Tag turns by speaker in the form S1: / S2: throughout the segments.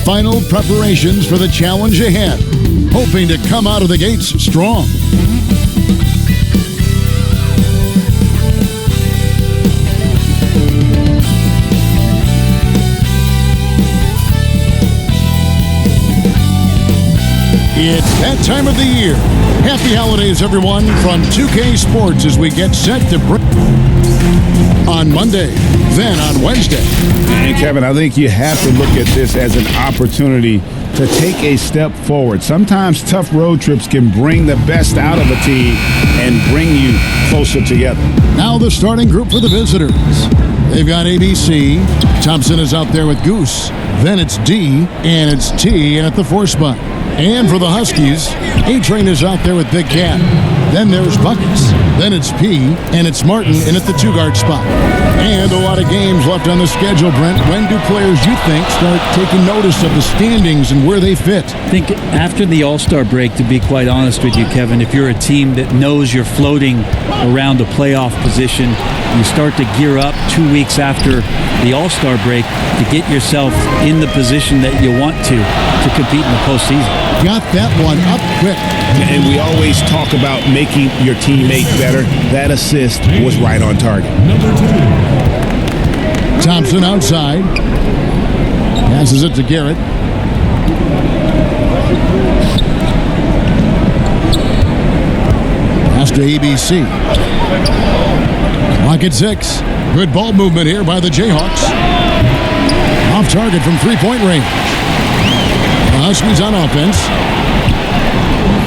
S1: final preparations for the challenge ahead, hoping to come out of the gates strong. It's that time of the year. Happy holidays, everyone, from 2K Sports as we get set to break on Monday, then on Wednesday.
S2: And Kevin, I think you have to look at this as an opportunity to take a step forward. Sometimes tough road trips can bring the best out of a team and bring you closer together.
S1: Now the starting group for the visitors. They've got ABC. Thompson is out there with Goose. Then it's D, and it's T at the 4 spot. And for the Huskies, A-Train is out there with Big Cat. Then there's Buckets. Then it's P, and it's Martin in at the 2-guard spot. And a lot of games left on the schedule, Brent. When do players, you think, start taking notice of the standings and where they fit?
S3: I think after the All-Star break, to be quite honest with you, Kevin, if you're a team that knows you're floating around a playoff position, you start to gear up 2 weeks after the All-Star break to get yourself in the position that you want to compete in the postseason.
S1: Got that one up quick.
S2: And we always talk about making your teammate better. That assist was right on target.
S1: Thompson outside. Passes it to Garrett. Pass to ABC. Clock at 6. Good ball movement here by the Jayhawks. Off target from three-point range. The Huskies on offense.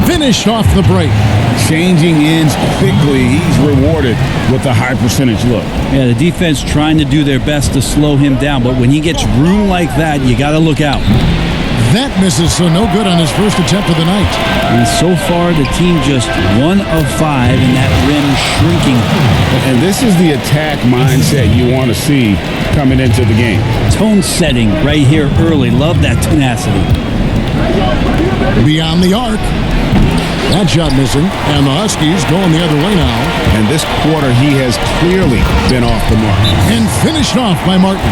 S1: Finished off the break.
S2: Changing ends quickly. He's rewarded with a high percentage look.
S3: Yeah, the defense trying to do their best to slow him down, but when he gets room like that, you got to look out.
S1: That misses, so no good on his first attempt of the night.
S3: And so far, the team just 1 of 5, and that rim shrinking.
S2: And this is the attack mindset you want to see coming into the game.
S3: Tone setting right here early. Love that tenacity.
S1: Beyond the arc. That shot missing, and the Huskies going the other way now.
S2: And this quarter, he has clearly been off the mark.
S1: And finished off by Martin.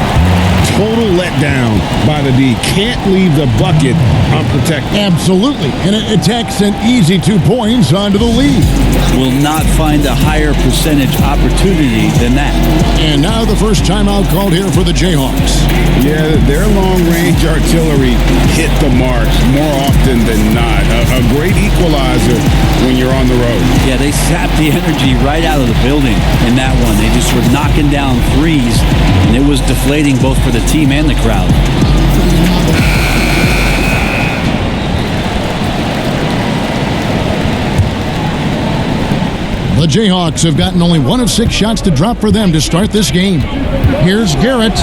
S2: Total letdown by the D. Can't leave the bucket unprotected.
S1: Absolutely, and it takes an easy 2 points onto the lead.
S3: Will not find a higher percentage opportunity than that.
S1: And now the first timeout called here for the Jayhawks.
S2: Yeah, their long-range artillery hit the mark more often than not. A great equalizer when you're on the road.
S3: Yeah, they sapped the energy right out of the building in that one. They just were knocking down threes, and it was deflating both for the team and the crowd.
S1: The Jayhawks have gotten only 1 of 6 shots to drop for them to start this game. Here's Garrett,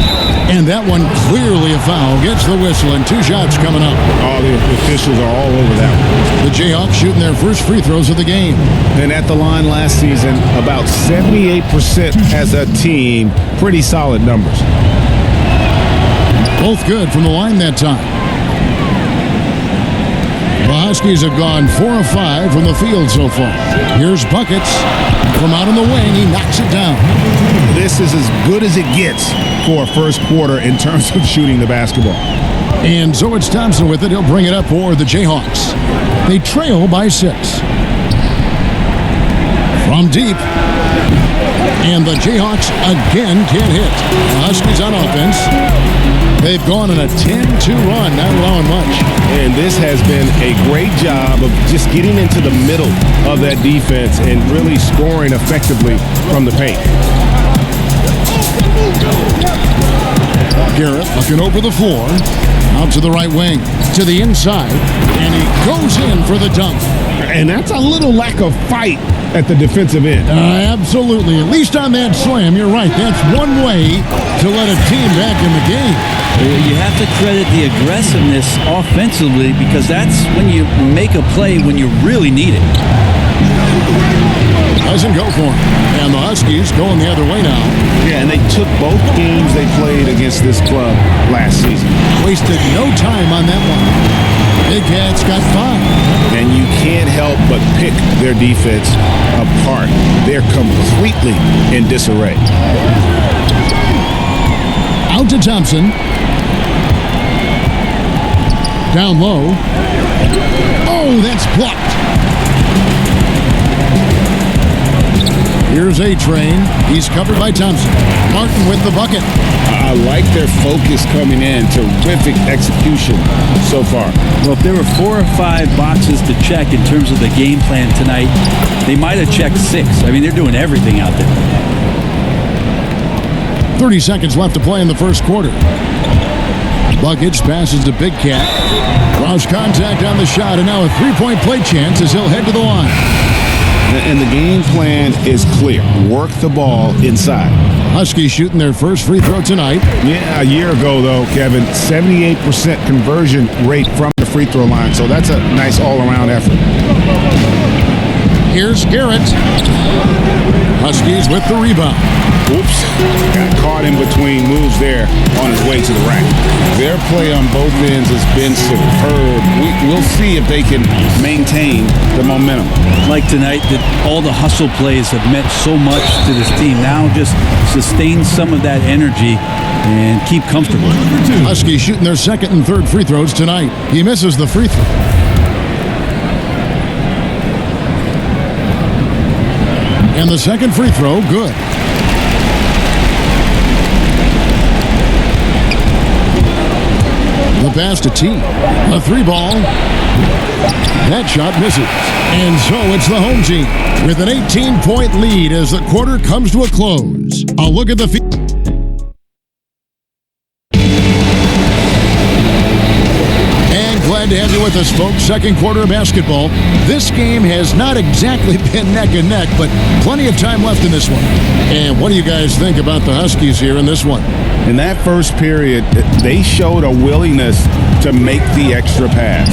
S1: and that one clearly a foul. Gets the whistle, and 2 shots coming up.
S2: All the officials are all over that one.
S1: The Jayhawks shooting their first free throws of the game.
S2: And at the line last season, about 78% as a team. Pretty solid numbers.
S1: Both good from the line that time. The Huskies have gone 4 of 5 from the field so far. Here's Buckets. From out on the wing, he knocks it down.
S2: This is as good as it gets for a first quarter in terms of shooting the basketball.
S1: And so it's Thompson with it. He'll bring it up for the Jayhawks. They trail by 6. From deep. And the Jayhawks again can't hit. The Huskies on offense. They've gone on a 10-2 run, not allowing much.
S2: And this has been a great job of just getting into the middle of that defense and really scoring effectively from the paint.
S1: Garrett looking over the floor. Out to the right wing. To the inside. And he goes in for the dunk.
S2: And that's a little lack of fight at the defensive end.
S1: Absolutely. At least on that slam, you're right. That's one way to let a team back in the game.
S3: You have to credit the aggressiveness offensively because that's when you make a play when you really need it.
S1: Doesn't go for him. And the Huskies going the other way now.
S2: Yeah, and they took both games they played against this club last season.
S1: Wasted no time on that one. Big Cat's got 5.
S2: And you can't help but pick their defense apart. They're completely in disarray.
S1: Out to Thompson. Down low. Oh, that's blocked. Here's A-Train. He's covered by Thompson. Martin with the bucket.
S2: I like their focus coming in. Terrific execution so far.
S3: Well, if there were 4 or 5 boxes to check in terms of the game plan tonight, they might have checked 6. I mean, they're doing everything out there.
S1: 30 seconds left to play in the first quarter. Buckets passes to Big Cat. Cross contact on the shot, and now a three-point play chance as he'll head to the line.
S2: And the game plan is clear. Work the ball inside.
S1: Huskies shooting their first free throw tonight.
S2: Yeah, a year ago, though, Kevin, 78% conversion rate from the free throw line. So that's a nice all-around effort.
S1: Here's Garrett. Huskies with the rebound.
S2: Whoops. Got caught in between moves there on his way to the rack. Their play on both ends has been superb. We'll see if they can maintain the momentum.
S3: Like tonight, that all the hustle plays have meant so much to this team. Now just sustain some of that energy and keep comfortable.
S1: Huskies shooting their second and third free throws tonight. He misses the free throw. And the second free throw, good. The pass to T. A 3-ball. That shot misses. And so it's the home team with an 18-point lead as the quarter comes to a close. A look at the field. Glad to have you with us, folks. Second quarter of basketball. This game has not exactly been neck and neck, but plenty of time left in this one. And what do you guys think about the Huskies here in this one?
S2: In that first period, they showed a willingness to make the extra pass.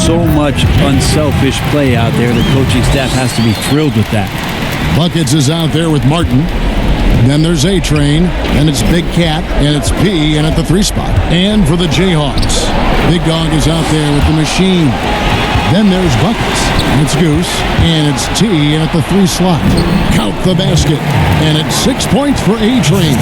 S3: So much unselfish play out there. The coaching staff has to be thrilled with that.
S1: Buckets is out there with Martin. Then there's A-Train, and it's Big Cat, and it's P, and at the 3 spot. And for the Jayhawks, Big Dog is out there with the machine. Then there's Buckets, and it's Goose, and it's T, and at the 3 slot. Count the basket, and it's 6 points for A-Train.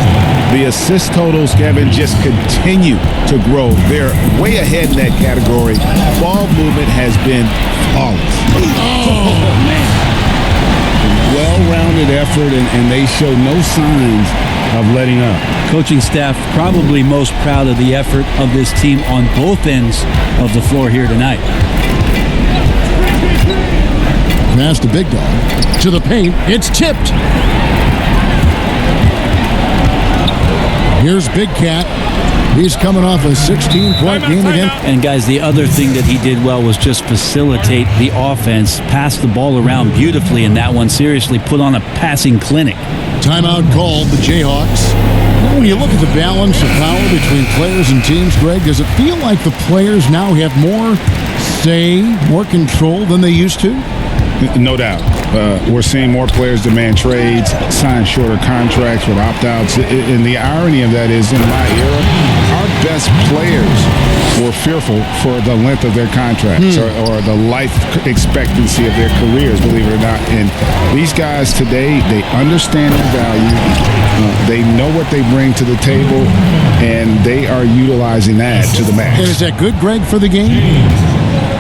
S2: The assist totals, Kevin, just continue to grow. They're way ahead in that category. Ball movement has been flawless.
S1: Oh, man.
S2: Well-rounded effort, and they show no signs of letting up.
S3: Coaching staff probably most proud of the effort of this team on both ends of the floor here tonight.
S1: Pass to Big Dog. To the paint. It's tipped. Here's Big Cat. He's coming off a 16-point game again.
S3: And guys, the other thing that he did well was just facilitate the offense, pass the ball around beautifully in that one. Seriously, put on a passing clinic.
S1: Timeout called, the Jayhawks. When you look at the balance of power between players and teams, Greg, does it feel like the players now have more say, more control than they used to?
S2: No doubt. We're seeing more players demand trades, sign shorter contracts with opt-outs. And the irony of that is, in my era, our best players were fearful for the length of their contracts or the life expectancy of their careers, believe it or not. And these guys today, they understand their value. They know what they bring to the table, and they are utilizing that to the max.
S1: And is that good, Greg, for the game?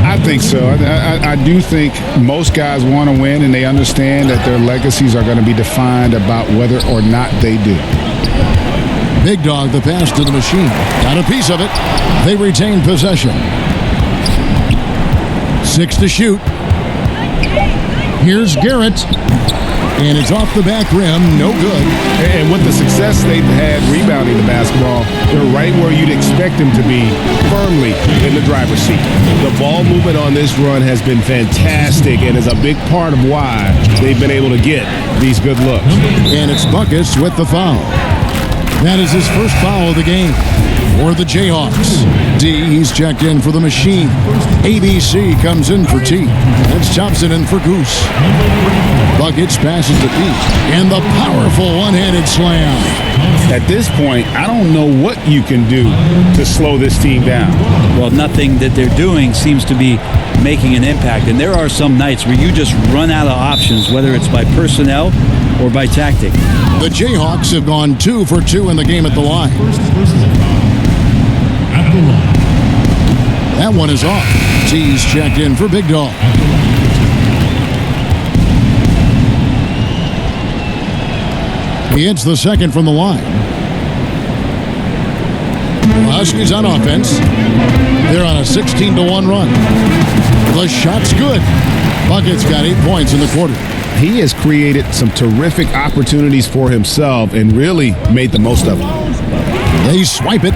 S2: I think so. I do think most guys want to win, and they understand that their legacies are going to be defined about whether or not they do.
S1: Big Dog, the pass to the machine. Got a piece of it. They retain possession. 6 to shoot. Here's Garrett. And it's off the back rim. No good.
S2: And with the success they've had rebounding the basketball, they're right where you'd expect them to be, firmly in the driver's seat. The ball movement on this run has been fantastic and is a big part of why they've been able to get these good looks.
S1: And it's Buckets with the foul. That is his first foul of the game for the Jayhawks. D, he's checked in for the machine. ABC comes in for T. That's Thompson in for Goose. Buckets passes to P. And the powerful one-handed slam.
S2: At this point, I don't know what you can do to slow this team down.
S3: Well, nothing that they're doing seems to be making an impact. And there are some nights where you just run out of options, whether it's by personnel or by tactic.
S1: The Jayhawks have gone 2 for 2 in the game at the line. That one one is off. T's checked in for Big Dog. He hits the second from the line. The Huskies on offense. They're on a 16-1 run. The shot's good. Bucket's got 8 points in the quarter.
S2: He has created some terrific opportunities for himself and really made the most of them.
S1: They swipe it.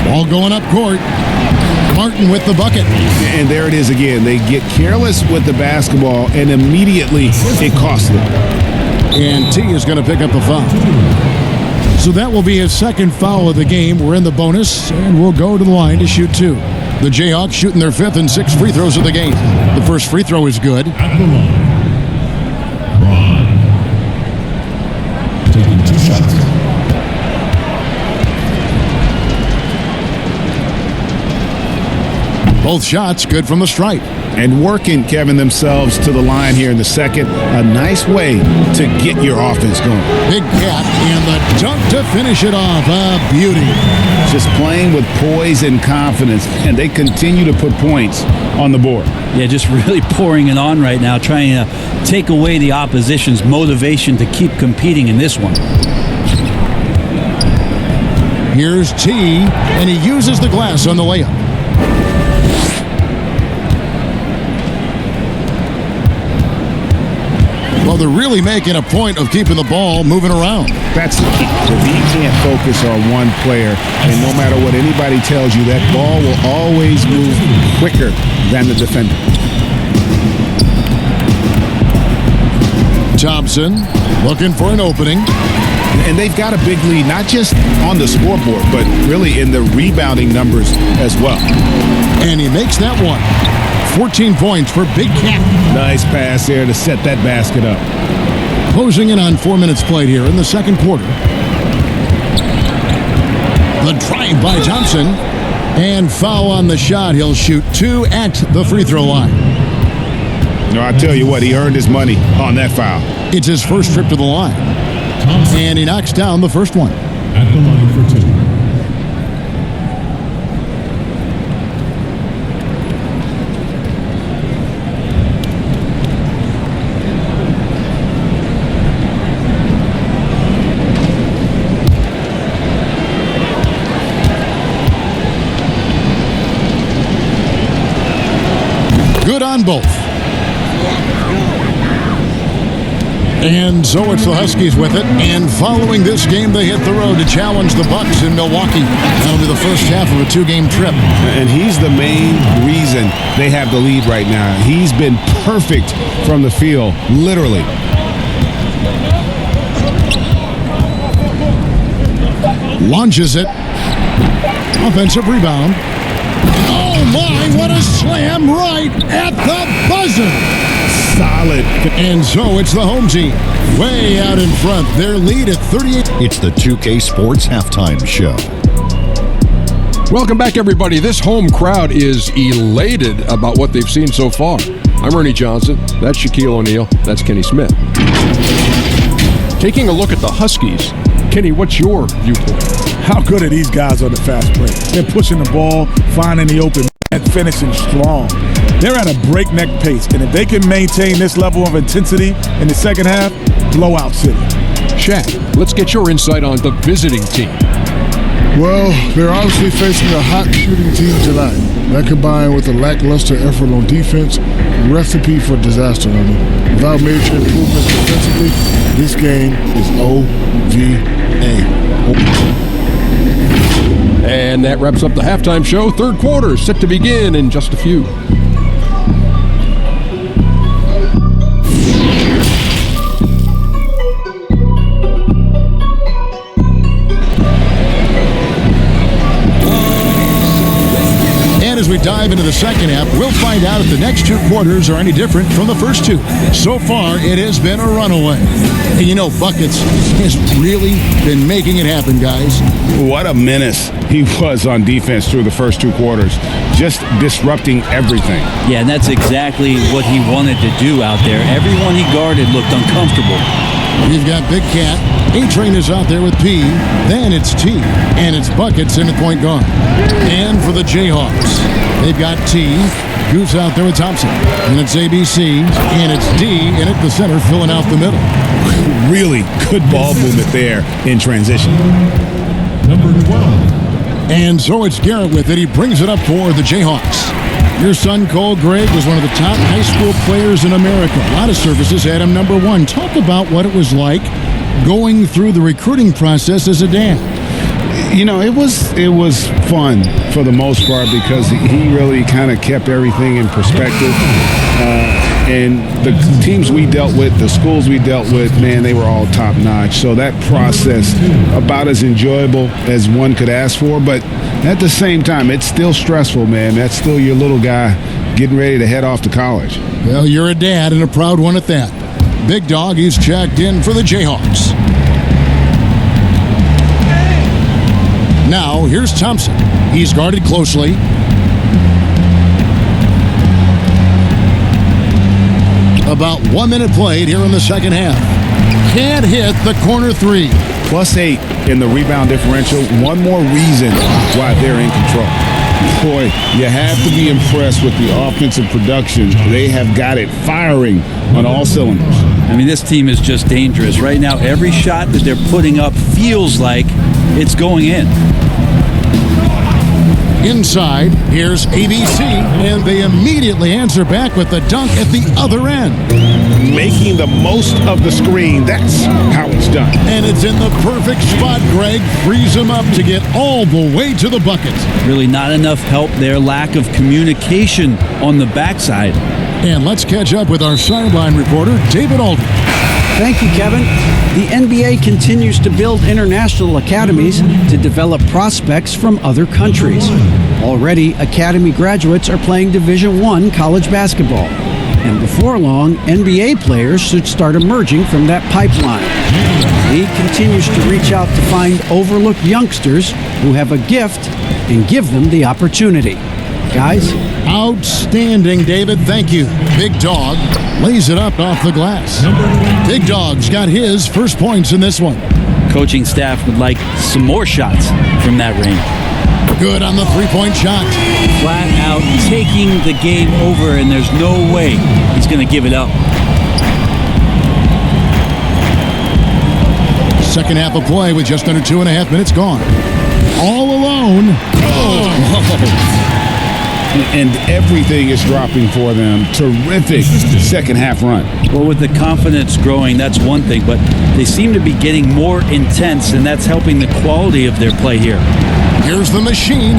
S1: Ball going up court. Martin with the bucket.
S2: And there it is again. They get careless with the basketball, and immediately it costs them.
S1: And T is going to pick up the foul. So that will be his second foul of the game. We're in the bonus, and we'll go to the line to shoot 2. The Jayhawks shooting their 5th and 6th free throws of the game. The first free throw is good.
S4: At the line, Ron. Taking 2 shots.
S1: Both shots good from the stripe.
S2: And working, Kevin, themselves to the line here in the second. A nice way to get your offense going.
S1: Big Cat and the dunk to finish it off. A beauty.
S2: Just playing with poise and confidence, and they continue to put points on the board.
S3: Yeah, just really pouring it on right now, trying to take away the opposition's motivation to keep competing in this one.
S1: Here's T, and he uses the glass on the layup. Well, they're really making a point of keeping the ball moving around.
S2: That's the key. If you can't focus on one player, and no matter what anybody tells you, that ball will always move quicker than the defender.
S1: Thompson looking for an opening.
S2: And they've got a big lead, not just on the scoreboard, but really in the rebounding numbers as well.
S1: And he makes that one. 14 points for Big Cat.
S2: Nice pass there to set that basket up.
S1: Closing in on 4 minutes played here in the second quarter. The drive by Thompson. And foul on the shot. He'll shoot 2 at the free throw line.
S2: No, I tell you what, he earned his money on that foul.
S1: It's his first trip to the line. And he knocks down the first one.
S4: At the line for 2.
S1: Good on both. And so it's the Huskies with it. And following this game, they hit the road to challenge the Bucks in Milwaukee. That'll be the first half of a 2-game trip.
S2: And he's the main reason they have the lead right now. He's been perfect from the field, literally.
S1: Launches it. Offensive rebound. Oh my, what a slam right at the buzzer.
S2: Solid.
S1: And so it's the home team way out in front. Their lead at 38.
S5: It's the 2K Sports Halftime Show.
S6: Welcome back, everybody. This home crowd is elated about what they've seen so far. I'm Ernie Johnson. That's Shaquille O'Neal. That's Kenny Smith. Taking a look at the Huskies. Kenny, what's your viewpoint?
S7: How good are these guys on the fast break? They're pushing the ball, finding the open, and finishing strong. They're at a breakneck pace, and if they can maintain this level of intensity in the second half, blowout city.
S6: Shaq, let's get your insight on the visiting team.
S8: Well, they're obviously facing a hot shooting team tonight. That combined with a lackluster effort on defense, recipe for disaster. I mean, without major improvements defensively, this game is OVA.
S6: And that wraps up the halftime show. Third quarter set to begin in just a few.
S1: As we dive into the second half, we'll find out if the next 2 quarters are any different from the first 2. So far, it has been a runaway. And you know, Buckets has really been making it happen, guys.
S2: What a menace he was on defense through the first 2 quarters. Just disrupting everything.
S3: Yeah, and that's exactly what he wanted to do out there. Everyone he guarded looked uncomfortable.
S1: We've got Big Cat. A-Train is out there with P. Then it's T. And it's Buckets in the point guard. And for for the Jayhawks. They've got T. Goose out there with Thompson. And it's ABC. And it's D. And at the center, filling out the middle.
S2: Really good ball movement there in transition.
S4: Number 12.
S1: And so it's Garrett with it. He brings it up for the Jayhawks. Your son, Cole Gregg, was one of the top high school players in America. A lot of services had him number 1. Talk about what it was like going through the recruiting process as a dad.
S2: You know, it was fun for the most part because he really kind of kept everything in perspective. And the teams we dealt with, the schools we dealt with, man, they were all top notch. So that process, about as enjoyable as one could ask for. But at the same time, it's still stressful, man. That's still your little guy getting ready to head off to college.
S1: Well, you're a dad and a proud one at that. Big Dog, he's checked in for the Jayhawks. Now, here's Thompson. He's guarded closely. About 1 minute played here in the second half. Can't hit the corner 3.
S2: +8 in the rebound differential. One more reason why they're in control. Boy, you have to be impressed with the offensive production. They have got it firing on all cylinders.
S3: I mean, this team is just dangerous. Right now, every shot that they're putting up feels like it's going in.
S1: Inside, here's ABC, and they immediately answer back with the dunk at the other end.
S2: Making the most of the screen, that's how it's done.
S1: And it's in the perfect spot. Greg frees him up to get all the way to the bucket.
S3: Really not enough help there. Lack of communication on the backside.
S1: And let's catch up with our sideline reporter, David Aldridge.
S9: Thank you, Kevin. The NBA continues to build international academies to develop prospects from other countries. Already, academy graduates are playing Division I college basketball. And before long, NBA players should start emerging from that pipeline. The league continues to reach out to find overlooked youngsters who have a gift and give them the opportunity. Guys?
S1: Outstanding, David. Thank you. Big Dog lays it up off the glass. Big Dog's got his first points in this one.
S3: Coaching staff would like some more shots from that range.
S1: Good on the three-point shot.
S3: Flat out taking the game over, and there's no way he's going to give it up.
S1: Second half of play with just under 2.5 minutes gone. All alone.
S2: And everything is dropping for them. Terrific second half run.
S3: Well, with the confidence growing, that's one thing, but they seem to be getting more intense, and that's helping the quality of their play here.
S1: Here's the machine,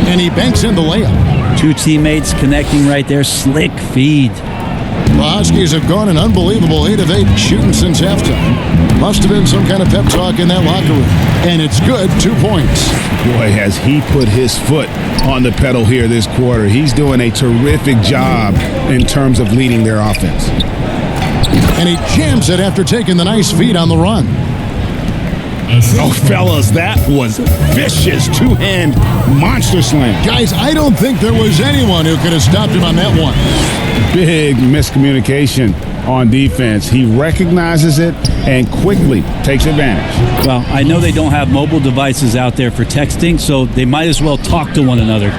S1: and he banks in the layup.
S3: Two teammates connecting right there. Slick feed.
S1: The Huskies have gone an unbelievable 8 of 8 shooting since halftime. Must have been some kind of pep talk in that locker room. And it's good, 2 points.
S2: Boy, has he put his foot on the pedal here this quarter. He's doing a terrific job in terms of leading their offense.
S1: And he jams it after taking the nice feed on the run.
S2: Oh, fellas, that was vicious. Two-hand monster slam.
S1: Guys, I don't think there was anyone who could have stopped him on that one.
S2: Big miscommunication on defense. He recognizes it and quickly takes advantage.
S3: Well, I know they don't have mobile devices out there for texting, so they might as well talk to one another.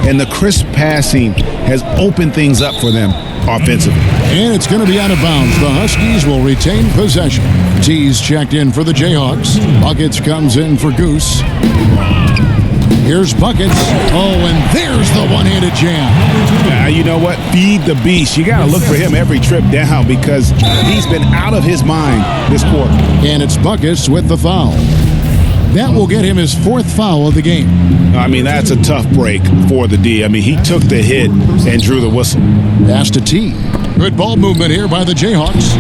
S2: And the crisp passing has opened things up for them offensively.
S1: And it's going to be out of bounds. The Huskies will retain possession. T's checked in for the Jayhawks. Buckets comes in for Goose. Here's Buckets. Oh, and there's the one-handed jam.
S2: Now, you know what? Feed the beast. You got to look for him every trip down because he's been out of his mind this quarter.
S1: And it's Buckets with the foul. That will get him his 4th foul of the game.
S2: I mean, that's a tough break for the D. I mean, he took the hit and drew the whistle.
S1: Pass to T. Good ball movement here by the Jayhawks.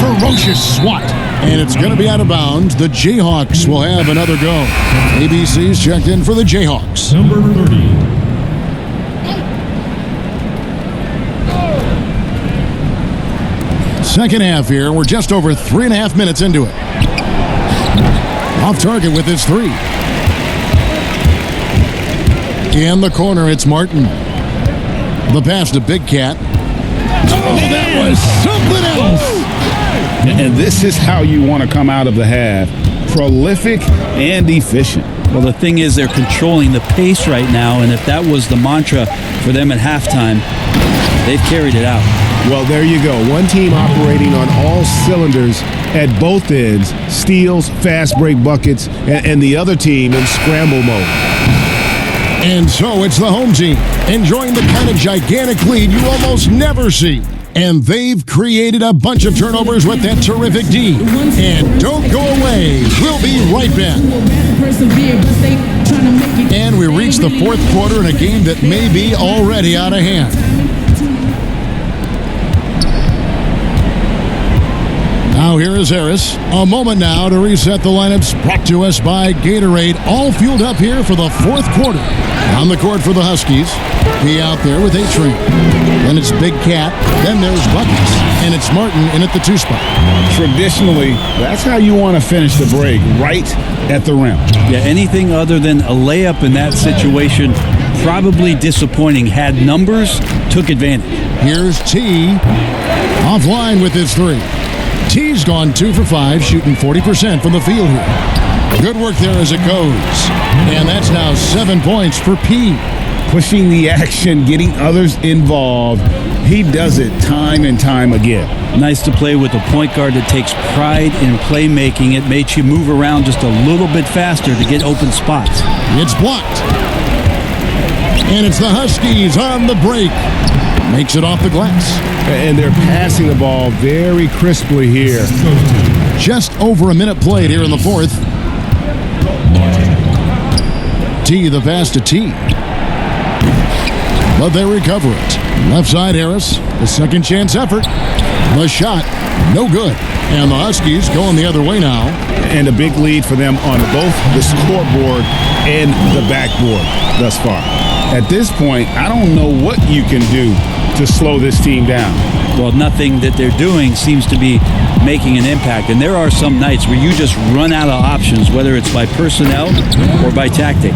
S1: Ferocious swat. And it's going to be out of bounds. The Jayhawks will have another go. ABC's checked in for the Jayhawks.
S4: Number 30.
S1: Second half here. We're just over 3.5 minutes into it. Off target with his 3. In the corner, it's Martin. The pass to Big Cat. Oh, that was something else.
S2: And this is how you want to come out of the half. Prolific and efficient.
S3: Well, the thing is they're controlling the pace right now, and if that was the mantra for them at halftime, they've carried it out.
S2: Well, there you go. One team operating on all cylinders at both ends, steals, fast break buckets, and the other team in scramble mode.
S1: And so it's the home team enjoying the kind of gigantic lead you almost never see. And they've created a bunch of turnovers with that terrific D. And don't go away. We'll be right back. And we reach the fourth quarter in a game that may be already out of hand. Now here is Harris. A moment now to reset the lineups. Brought to us by Gatorade. All fueled up here for the fourth quarter. On the court for the Huskies. He out there with A-Train. Then it's Big Cat. Then there's Buckets. And it's Martin in at the 2 spot.
S2: Traditionally, that's how you want to finish the break, right at the rim.
S3: Yeah, anything other than a layup in that situation, probably disappointing. Had numbers, took advantage.
S1: Here's T. Offline with his 3. T's gone 2 for 5, shooting 40% from the field here. Good work there as it goes. And that's now 7 points for P.
S2: Pushing the action, getting others involved. He does it time and time again.
S3: Nice to play with a point guard that takes pride in playmaking. It makes you move around just a little bit faster to get open spots.
S1: It's blocked. And it's the Huskies on the break. Makes it off the glass.
S2: And they're passing the ball very crisply here.
S1: Just over a minute played here in the fourth. T, the pass to T. But they recover it. Left side, Harris. The second chance effort. The shot, no good. And the Huskies going the other way now.
S2: And a big lead for them on both the scoreboard and the backboard thus far. At this point, I don't know what you can do to slow this team down.
S3: Well, nothing that they're doing seems to be making an impact. And there are some nights where you just run out of options, whether it's by personnel or by tactic.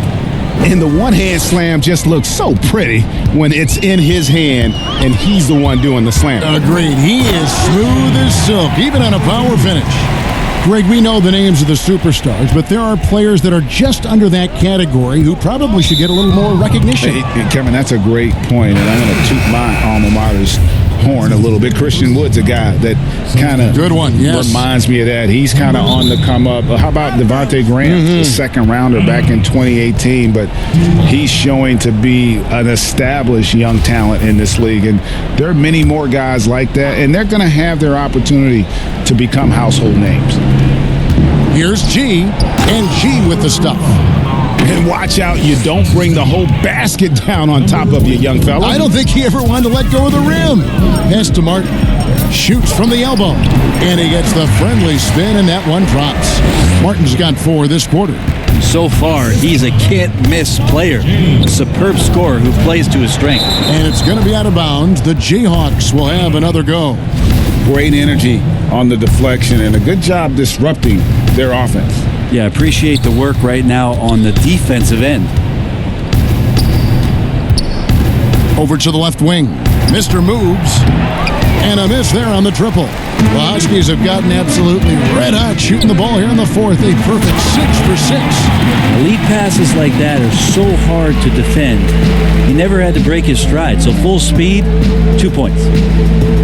S2: And the one-hand slam just looks so pretty when it's in his hand and he's the one doing the slam.
S1: Agreed. He is smooth as silk, even on a power finish. Greg, we know the names of the superstars, but there are players that are just under that category who probably should get a little more recognition.
S2: Hey, Kevin, that's a great point, and I'm going to toot my alma mater's horn a little bit. Christian Wood's a guy that kind of reminds me of that. He's kind of on the come up. How about Devontae Graham, the second rounder back in 2018? But he's showing to be an established young talent in this league, and there are many more guys like that, and they're going to have their opportunity to become household names.
S1: Here's G, and G with the stuff.
S2: And watch out, you don't bring the whole basket down on top of you, young fella.
S1: I don't think he ever wanted to let go of the rim. Pass to Martin. Shoots from the elbow. And he gets the friendly spin, and that one drops. Martin's got 4 this quarter.
S3: So far, he's a can't-miss player. A superb scorer who plays to his strength.
S1: And it's going to be out of bounds. The Jayhawks will have another go.
S2: Great energy on the deflection, and a good job disrupting their offense.
S3: Yeah, appreciate the work right now on the defensive end.
S1: Over to the left wing. Mr. moves. And a miss there on the triple. The Huskies have gotten absolutely red hot shooting the ball here in the fourth. A perfect 6 for 6.
S3: Lead passes like that are so hard to defend. He never had to break his stride, so full speed, 2 points.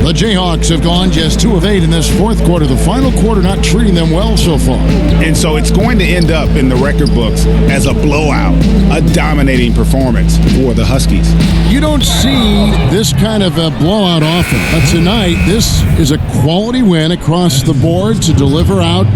S1: The Jayhawks have gone just 2 of 8 in this fourth quarter. The final quarter not treating them well so far.
S2: And so it's going to end up in the record books as a blowout, a dominating performance for the Huskies.
S1: You don't see this kind of a blowout often, but tonight this is a quality win across the board to deliver out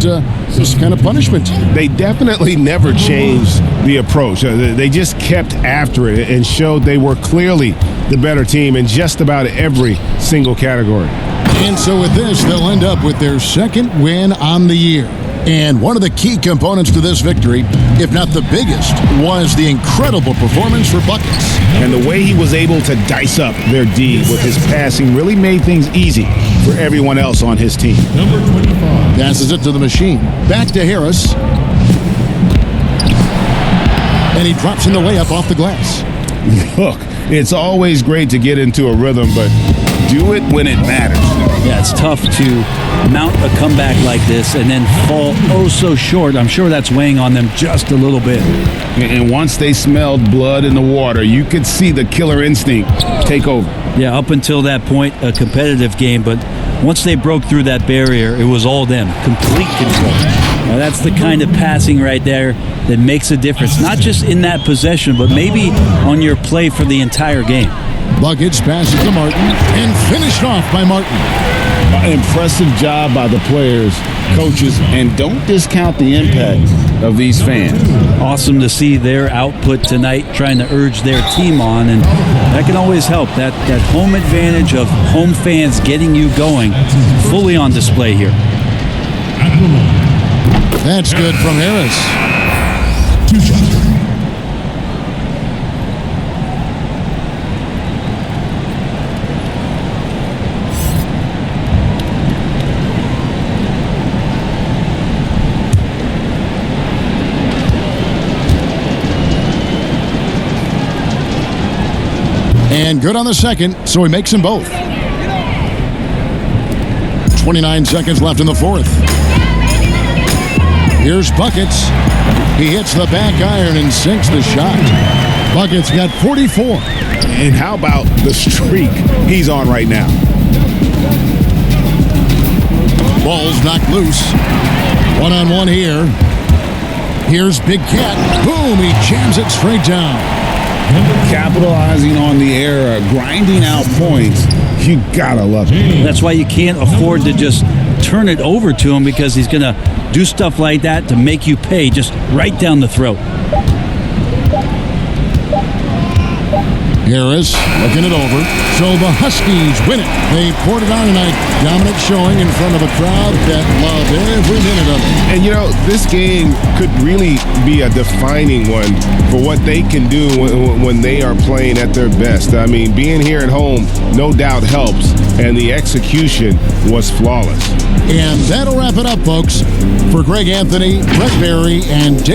S1: this kind of punishment.
S2: They definitely never changed the approach. They just kept after it and showed they were clearly the better team in just about every single category.
S1: And so with this, they'll end up with their second win on the year. And one of the key components to this victory, if not the biggest, was the incredible performance for Buckets.
S2: And the way he was able to dice up their D with his passing really made things easy for everyone else on his team.
S4: Number 25.
S1: Passes it to the machine. Back to Harris. And he drops in the layup off the glass.
S2: Look, it's always great to get into a rhythm, but do it when it matters.
S3: Yeah, it's tough to mount a comeback like this and then fall oh so short. I'm sure that's weighing on them just a little bit.
S2: And once they smelled blood in the water, you could see the killer instinct take over.
S3: Yeah, up until that point, a competitive game, but once they broke through that barrier, it was all them. Complete control. Now, that's the kind of passing right there that makes a difference, not just in that possession, but maybe on your play for the entire game.
S1: Buckets passes to Martin and finished off by Martin.
S2: Impressive job by the players, coaches, and don't discount the impact of these fans.
S3: Awesome to see their output tonight, trying to urge their team on, and that can always help. That home advantage of home fans getting you going, fully on display here.
S1: That's good from Harris.
S4: 2 shots.
S1: And good on the second, so he makes them both. 29 seconds left in the fourth. Here's Buckets. He hits the back iron and sinks the shot. Buckets got 44.
S2: And how about the streak he's on right now?
S1: Ball's knocked loose. One-on-one here. Here's Big Cat. Boom, he jams it straight down.
S2: Capitalizing on the error, grinding out points. You gotta love it.
S3: That's why you can't afford to just turn it over to him, because he's going to do stuff like that to make you pay just right down the throat.
S1: Harris looking it over. So the Huskies win it. They poured it on tonight. Dominant showing in front of a crowd that loved every minute of it.
S10: And you know, this game could really be a defining one for what they can do when they are playing at their best. I mean, being here at home no doubt helps, and the execution was flawless.
S1: And that'll wrap it up, folks. For Greg Anthony, Brett Berry, and Dave